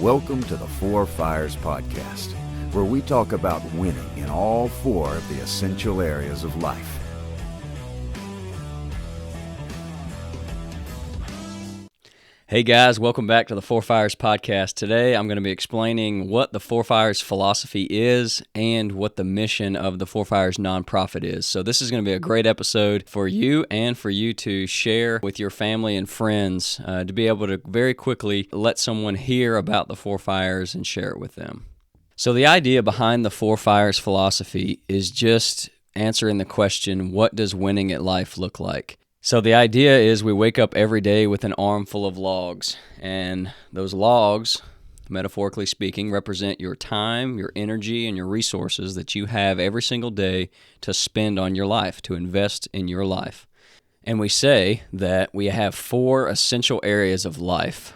Welcome to the Four Fires Podcast, where we talk about winning in all four of the essential areas of life. Hey guys, welcome back to the Four Fires Podcast. Today I'm going to be explaining what the Four Fires philosophy is and what the mission of the Four Fires nonprofit is. So this is going to be a great episode for you and for you to share with your family and friends to be able to very quickly let someone hear about the Four Fires and share it with them. So the idea behind the Four Fires philosophy is just answering the question, what does winning at life look like? So the idea is we wake up every day with an armful of logs, and those logs, metaphorically speaking, represent your time, your energy, and your resources that you have every single day to spend on your life, to invest in your life. And we say that we have four essential areas of life.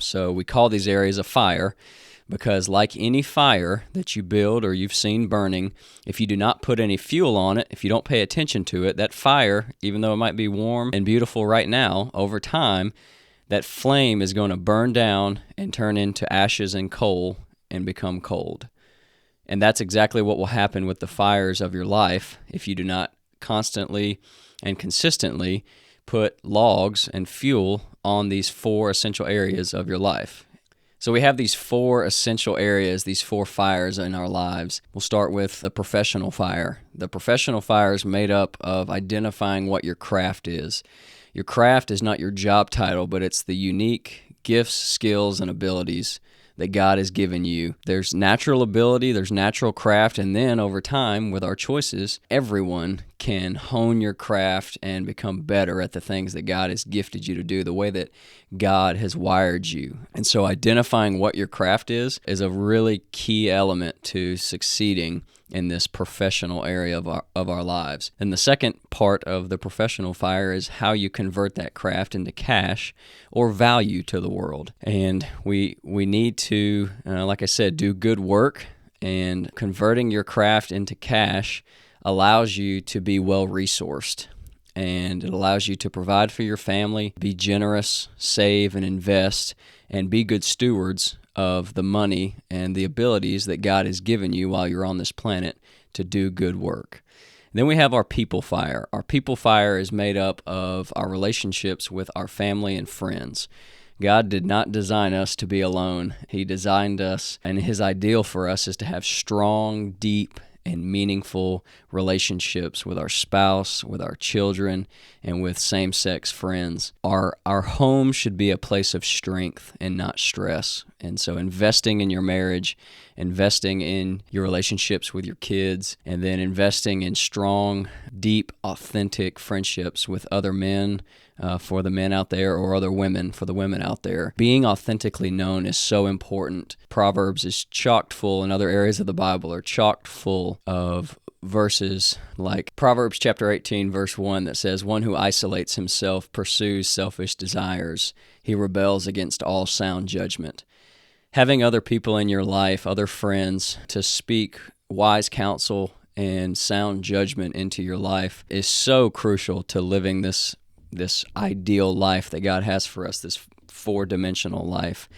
So we call these areas a fire, because like any fire that you build or you've seen burning, if you do not put any fuel on it, if you don't pay attention to it, that fire, even though it might be warm and beautiful right now, over time, that flame is going to burn down and turn into ashes and coal and become cold. And that's exactly what will happen with the fires of your life if you do not constantly and consistently put logs and fuel on these four essential areas of your life. So we have these four essential areas, these four fires in our lives. We'll start with the professional fire. The professional fire is made up of identifying what your craft is. Your craft is not your job title, but it's the unique gifts, skills, and abilities that God has given you. There's natural ability, there's natural craft, and then over time, with our choices, everyone can hone your craft and become better at the things that God has gifted you to do, the way that God has wired you. And so identifying what your craft is a really key element to succeeding in this professional area of our lives. And the second part of the professional fire is how you convert that craft into cash or value to the world. And we need to, like I said, do good work, and converting your craft into cash allows you to be well-resourced. And it allows you to provide for your family, be generous, save, and invest, and be good stewards of the money and the abilities that God has given you while you're on this planet to do good work. Then we have our people fire. Our people fire is made up of our relationships with our family and friends. God did not design us to be alone. He designed us, and His ideal for us is to have strong, deep, and meaningful relationships with our spouse, with our children, and with same-sex friends. Our home should be a place of strength and not stress. And so investing in your marriage, investing in your relationships with your kids, and then investing in strong, deep, authentic friendships with other men, for the men out there, or other women for the women out there. Being authentically known is so important. Proverbs is chocked full, and other areas of the Bible are chocked full of verses like Proverbs chapter 18, verse 1 that says, "One who isolates himself pursues selfish desires. He rebels against all sound judgment." Having other people in your life, other friends, to speak wise counsel and sound judgment into your life is so crucial to living this ideal life that God has for us, this four-dimensional life,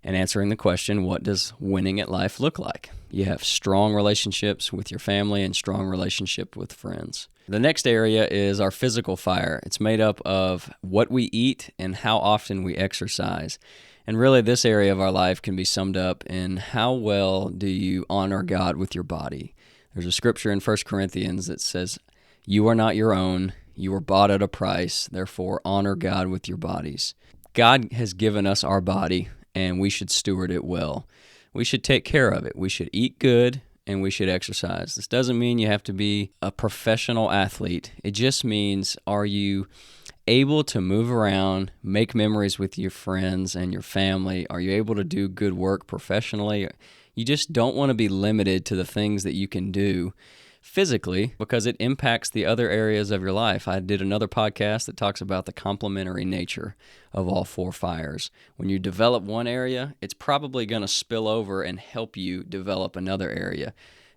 and answering the question, what does winning at life look like? You have strong relationships with your family and strong relationship with friends. The next area is our physical fire. It's made up of what we eat and how often we exercise. And really, this area of our life can be summed up in how well do you honor God with your body. There's a scripture in 1 Corinthians that says, "You are not your own. You were bought at a price. Therefore, honor God with your bodies." God has given us our body, and we should steward it well. We should take care of it. We should eat good, and we should exercise. This doesn't mean you have to be a professional athlete. It just means, are you able to move around, make memories with your friends and your family? Are you able to do good work professionally? You just don't want to be limited to the things that you can do physically, because it impacts the other areas of your life. I did another podcast that talks about the complementary nature of all four fires. When you develop one area, it's probably going to spill over and help you develop another area.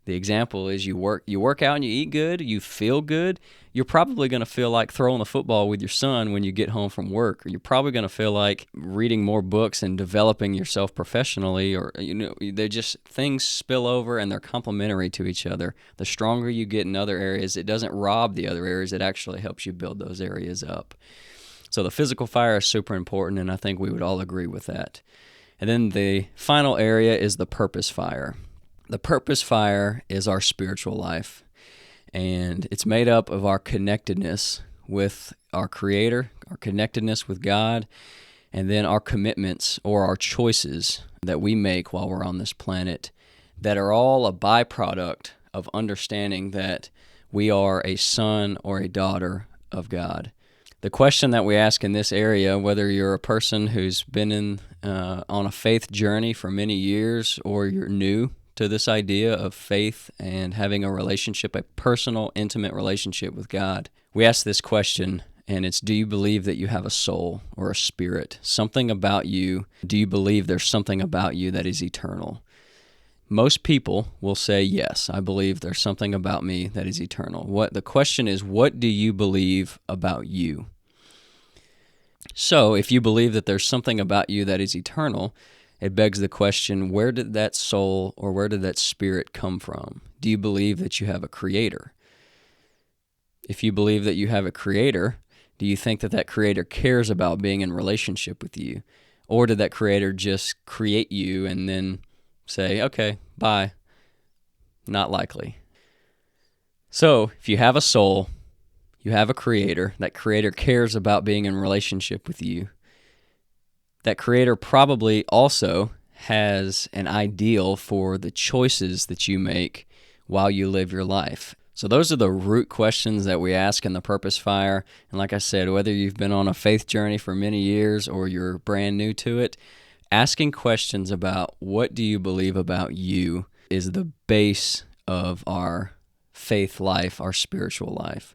The example is you work out and you eat good, you feel good. You're probably going to feel like throwing the football with your son when you get home from work, or you're probably going to feel like reading more books and developing yourself professionally, or they're just things spill over and they're complementary to each other. The stronger you get in other areas, it doesn't rob the other areas, it actually helps you build those areas up. So the physical fire is super important, and I think we would all agree with that. And then the final area is the purpose fire. The purpose fire is our spiritual life, and it's made up of our connectedness with our Creator, our connectedness with God, and then our commitments or our choices that we make while we're on this planet that are all a byproduct of understanding that we are a son or a daughter of God. The question that we ask in this area, whether you're a person who's been on a faith journey for many years or you're new to this idea of faith and having a relationship, a personal, intimate relationship with God, we ask this question, and it's, do you believe that you have a soul or a spirit? Something about you. Do you believe there's something about you that is eternal? Most people will say, yes, I believe there's something about me that is eternal. The question is, what do you believe about you? So if you believe that there's something about you that is eternal, it begs the question, where did that soul or where did that spirit come from? Do you believe that you have a creator? If you believe that you have a creator, do you think that that creator cares about being in relationship with you? Or did that creator just create you and then say, okay, bye? Not likely. So if you have a soul, you have a creator, that creator cares about being in relationship with you. That creator probably also has an ideal for the choices that you make while you live your life. So those are the root questions that we ask in the Purpose Fire. And like I said, whether you've been on a faith journey for many years or you're brand new to it, asking questions about what do you believe about you is the base of our faith life, our spiritual life.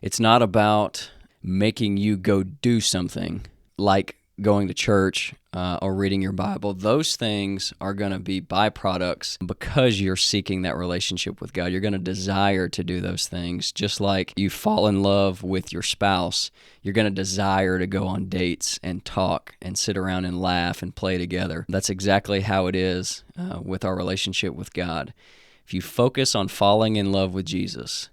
It's not about making you go do something like going to church or reading your Bible. Those things are going to be byproducts because you're seeking that relationship with God. You're going to desire to do those things. Just like you fall in love with your spouse, you're going to desire to go on dates and talk and sit around and laugh and play together. That's exactly how it is with our relationship with God. If you focus on falling in love with Jesus,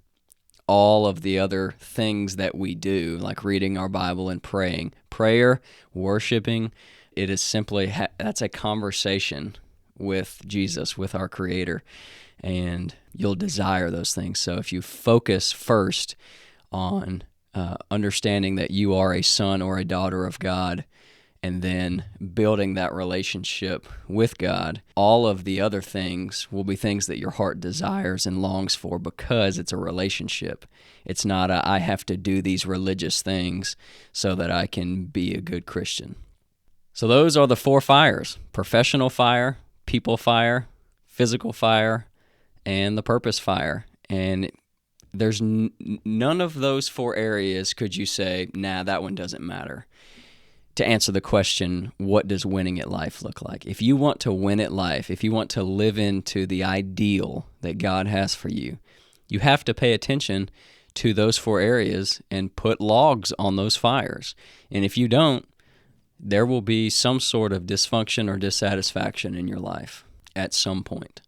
all of the other things that we do, like reading our Bible and praying, prayer, worshiping, it is simply, that's a conversation with Jesus, with our Creator, and you'll desire those things. So if you focus first on understanding that you are a son or a daughter of God, and then building that relationship with God, all of the other things will be things that your heart desires and longs for because it's a relationship. It's not I have to do these religious things so that I can be a good Christian. So those are the 4 fires: professional fire, people fire, physical fire, and the purpose fire. And there's none of those 4 areas could you say, nah, that one doesn't matter. To answer the question, what does winning at life look like? If you want to win at life, if you want to live into the ideal that God has for you, you have to pay attention to those 4 areas and put logs on those fires. And if you don't, there will be some sort of dysfunction or dissatisfaction in your life at some point.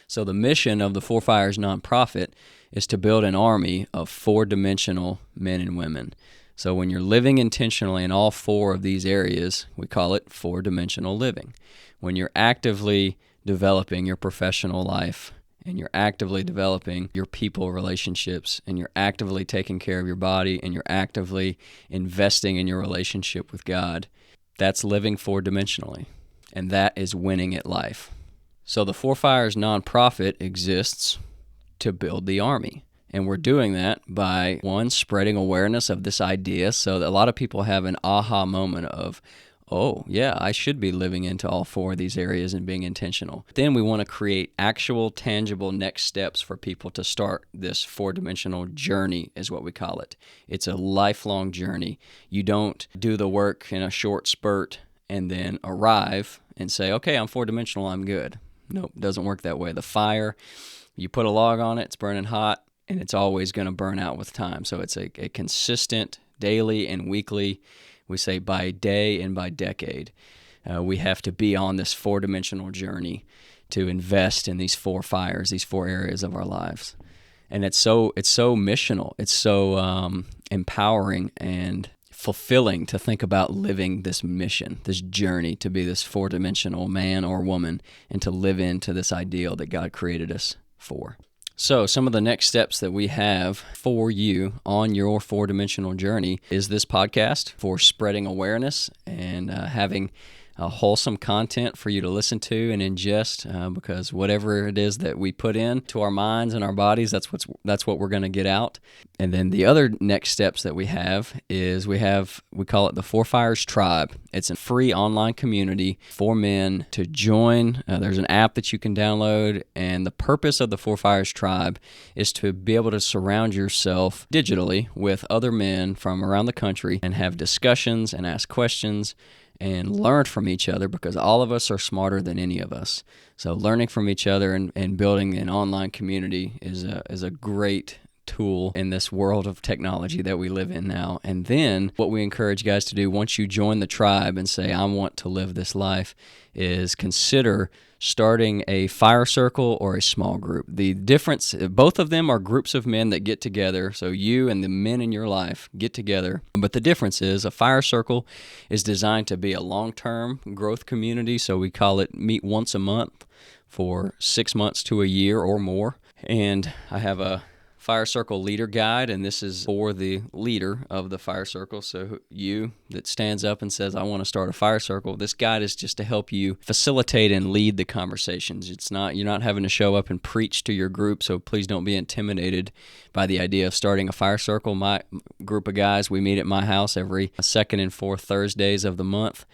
So the mission of the 4 Fires nonprofit is to build an army of 4-dimensional men and women. So when you're living intentionally in all 4 of these areas, we call it 4-dimensional living. When you're actively developing your professional life, and you're actively developing your people relationships, and you're actively taking care of your body, and you're actively investing in your relationship with God, that's living 4-dimensionally, and that is winning at life. So the 4 Fires nonprofit exists to build the army. And we're doing that by, 1, spreading awareness of this idea so that a lot of people have an aha moment of, oh, yeah, I should be living into all 4 of these areas and being intentional. Then we want to create actual, tangible next steps for people to start this 4-dimensional journey, is what we call it. It's a lifelong journey. You don't do the work in a short spurt and then arrive and say, okay, I'm 4-dimensional, I'm good. Nope, doesn't work that way. The fire, you put a log on it, it's burning hot, and it's always going to burn out with time. So it's a consistent daily and weekly, we say by day and by decade. We have to be on this 4-dimensional journey to invest in these 4 fires, these 4 areas of our lives. And it's so missional. It's so empowering and fulfilling to think about living this mission, this journey to be this 4-dimensional man or woman and to live into this ideal that God created us for. So some of the next steps that we have for you on your 4-dimensional journey is this podcast for spreading awareness and having wholesome content for you to listen to and ingest, because whatever it is that we put in to our minds and our bodies, that's what we're going to get out. And then the other next steps that we have is we call it the 4 Fires Tribe. It's a free online community for men to join. There's an app that you can download, and the purpose of the 4 Fires Tribe is to be able to surround yourself digitally with other men from around the country and have discussions and ask questions and learn from each other, because all of us are smarter than any of us. So learning from each other and building an online community is a great tool in this world of technology that we live in now. And then what we encourage guys to do once you join the tribe and say, I want to live this life, is consider starting a fire circle or a small group. The difference, both of them are groups of men that get together, so you and the men in your life get together. But the difference is a fire circle is designed to be a long-term growth community, so we call it meet once a month for 6 months to a year or more. And I have a Fire Circle Leader Guide, and this is for the leader of the fire circle. So you that stands up and says, I want to start a fire circle, this guide is just to help you facilitate and lead the conversations. You're not having to show up and preach to your group, so please don't be intimidated by the idea of starting a fire circle. My group of guys, we meet at my house every second and fourth Thursdays of the month.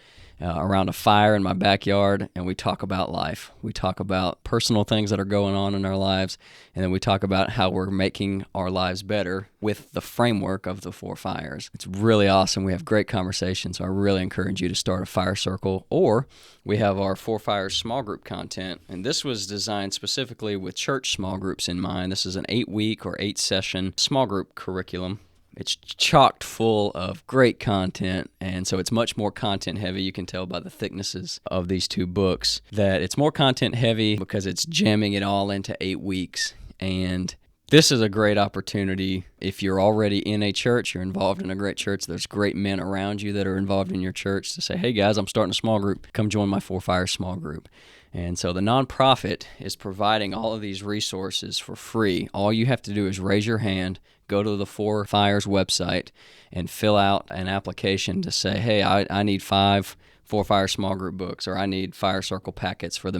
Around a fire in my backyard, and we talk about life. We talk about personal things that are going on in our lives, and then we talk about how we're making our lives better with the framework of the 4 fires. It's really awesome. We have great conversations, so I really encourage you to start a fire circle, or we have our 4 Fires small group content, and this was designed specifically with church small groups in mind. This is an 8-week or 8-session small group curriculum. It's chocked full of great content, and so it's much more content heavy. You can tell by the thicknesses of these 2 books that it's more content heavy because it's jamming it all into 8 weeks. And this is a great opportunity if you're already in a church, you're involved in a great church, there's great men around you that are involved in your church, to say, hey guys, I'm starting a small group. Come join my 4 Fires small group. And so the nonprofit is providing all of these resources for free. All you have to do is raise your hand, go to the 4 Fires website, and fill out an application to say, hey, I need 5 4 Fire small group books, or I need fire circle packets for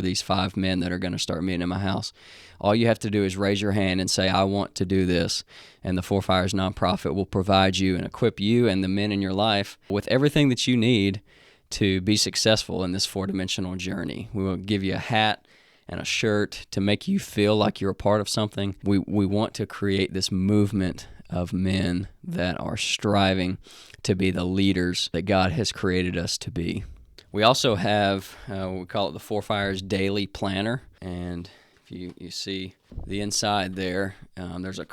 these 5 men that are going to start meeting in my house. All you have to do is raise your hand and say, I want to do this. And the 4 Fires nonprofit will provide you and equip you and the men in your life with everything that you need to be successful in this 4-dimensional journey. We will give you a hat and a shirt to make you feel like you're a part of something. We want to create this movement of men that are striving to be the leaders that God has created us to be. We also have, we call it the 4 Fires Daily Planner, and if you see the inside there, there's a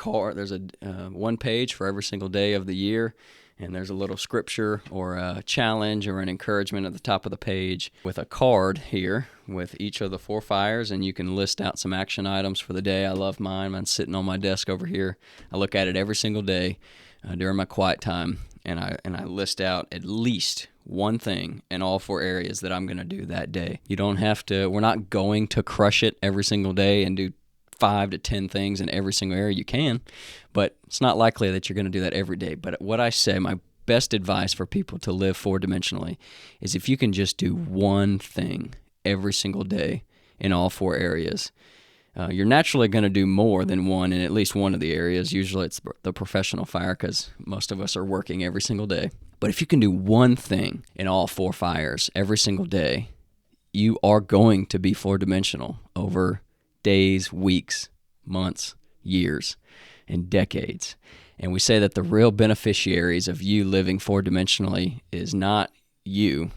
one page for every single day of the year. And there's a little scripture or a challenge or an encouragement at the top of the page with a card here with each of the 4 fires, and you can list out some action items for the day. I love mine. Mine's sitting on my desk over here. I look at it every single day during my quiet time, and I list out at least one thing in all 4 areas that I'm going to do that day. You don't have to, we're not going to crush it every single day and do 5 to 10 things in every single area. You can, but it's not likely that you're going to do that every day. But what I say, my best advice for people to live 4-dimensionally is if you can just do one thing every single day in all 4 areas, you're naturally going to do more than one in at least one of the areas. Usually it's the professional fire because most of us are working every single day. But if you can do one thing in all 4 fires every single day, you are going to be 4-dimensional over days, weeks, months, years, and decades. And we say that the real beneficiaries of you living 4-dimensionally is not you,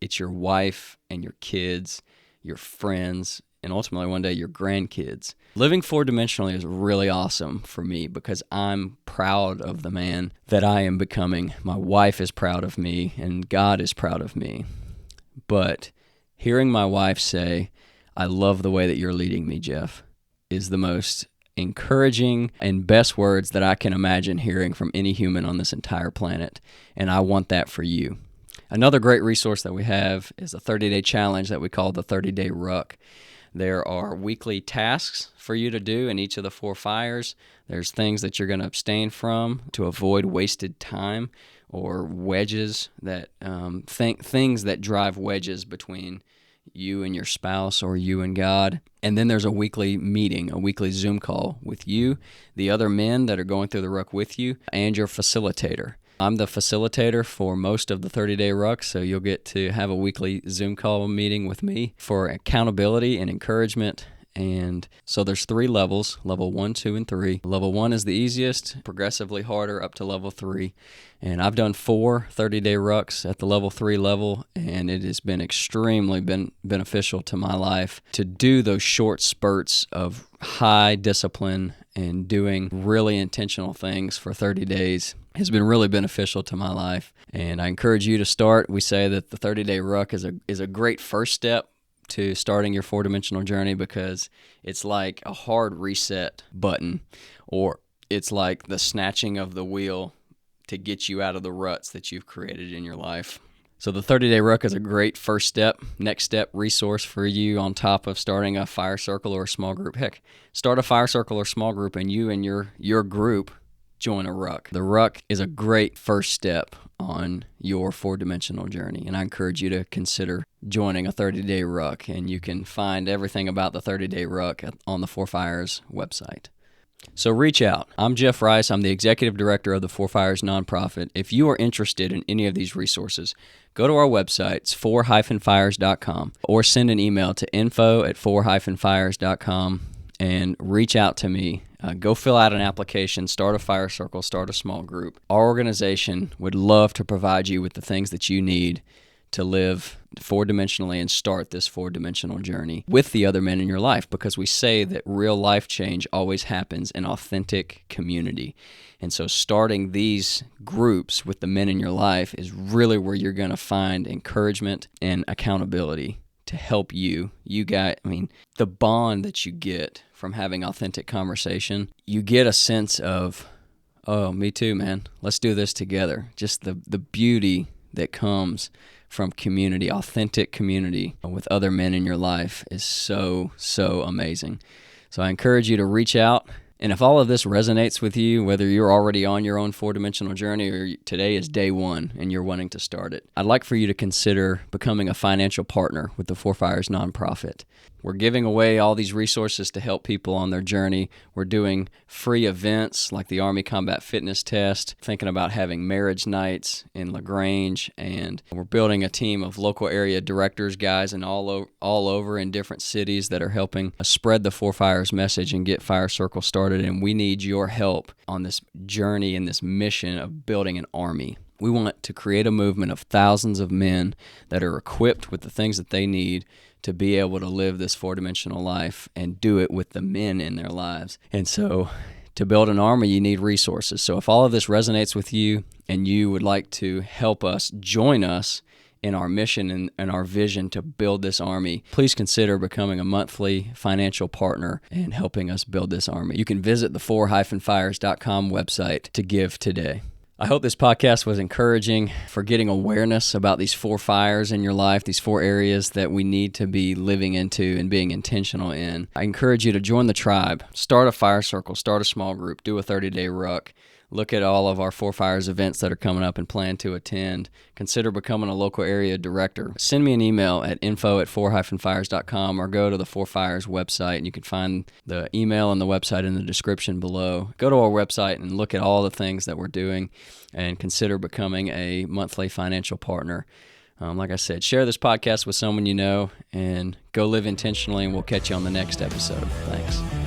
it's your wife and your kids, your friends, and ultimately one day your grandkids. Living four-dimensionally is really awesome for me because I'm proud of the man that I am becoming. My wife is proud of me, and God is proud of me. But hearing my wife say, "I love the way that you're leading me, Jeff," is the most encouraging and best words that I can imagine hearing from any human on this entire planet, and I want that for you. Another great resource that we have is a 30-day challenge that we call the 30-day ruck. There are weekly tasks for you to do in each of the 4 fires. There's things that you're going to abstain from to avoid wasted time or wedges that things that drive wedges between you and your spouse or you and God. And then there's a weekly meeting, a weekly Zoom call with you, the other men that are going through the ruck with you, and your facilitator. I'm the facilitator for most of the 30-day ruck, so you'll get to have a weekly Zoom call meeting with me for accountability and encouragement. And so there's 3 levels, level 1, 2, and 3. Level 1 is the easiest, progressively harder up to level 3. And I've done 4 30-day rucks at the level 3 level, and it has been extremely beneficial to my life to do those short spurts of high discipline and doing really intentional things for 30 days. Has been really beneficial to my life, and I encourage you to start. We say that the 30-day ruck is a great first step to starting your 4-dimensional journey because it's like a hard reset button, or it's like the snatching of the wheel to get you out of the ruts that you've created in your life. So the 30-day ruck is a great first step, next step resource for you on top of starting a fire circle or a small group. Heck, start a fire circle or small group, and you and your group join a ruck. The ruck is a great first step on your 4-dimensional journey, and I encourage you to consider joining a 30-day ruck, and you can find everything about the 30-day ruck on the 4 Fires website. So reach out. I'm Jeff Rice. I'm the executive director of the 4 Fires nonprofit. If you are interested in any of these resources, go to our website, it's 4-fires.com, or send an email to info@4-fires.com and reach out to me. Go fill out an application, start a fire circle, start a small group. Our organization would love to provide you with the things that you need to live 4-dimensionally and start this 4-dimensional journey with the other men in your life, because we say that real life change always happens in authentic community. And so starting these groups with the men in your life is really where you're going to find encouragement and accountability to help you. The bond that you get from having authentic conversation, you get a sense of, oh, me too, man. Let's do this together. Just the beauty that comes from community, authentic community with other men in your life is so, so amazing. So I encourage you to reach out. And if all of this resonates with you, whether you're already on your own 4-dimensional journey or today is day 1 and you're wanting to start it, I'd like for you to consider becoming a financial partner with the 4 Fires nonprofit. We're giving away all these resources to help people on their journey. We're doing free events like the Army Combat Fitness Test, thinking about having marriage nights in LaGrange, and we're building a team of local area directors, guys, and all over in different cities that are helping spread the 4 Fires message and get Fire Circle started. And we need your help on this journey and this mission of building an army. We want to create a movement of thousands of men that are equipped with the things that they need to be able to live this 4-dimensional life and do it with the men in their lives. And so to build an army, you need resources. So if all of this resonates with you and you would like to help us, join us in our mission and our vision to build this army, please consider becoming a monthly financial partner and helping us build this army. You can visit the 4-fires.com website to give today. I hope this podcast was encouraging for getting awareness about these 4 fires in your life, these 4 areas that we need to be living into and being intentional in. I encourage you to join the tribe, start a fire circle, start a small group, do a 30-day ruck. Look at all of our 4 Fires events that are coming up and plan to attend. Consider becoming a local area director. Send me an email at info@4-fires.com or go to the 4 Fires website, and you can find the email and the website in the description below. Go to our website and look at all the things that we're doing and consider becoming a monthly financial partner. Like I said, share this podcast with someone you know and go live intentionally, and we'll catch you on the next episode. Thanks.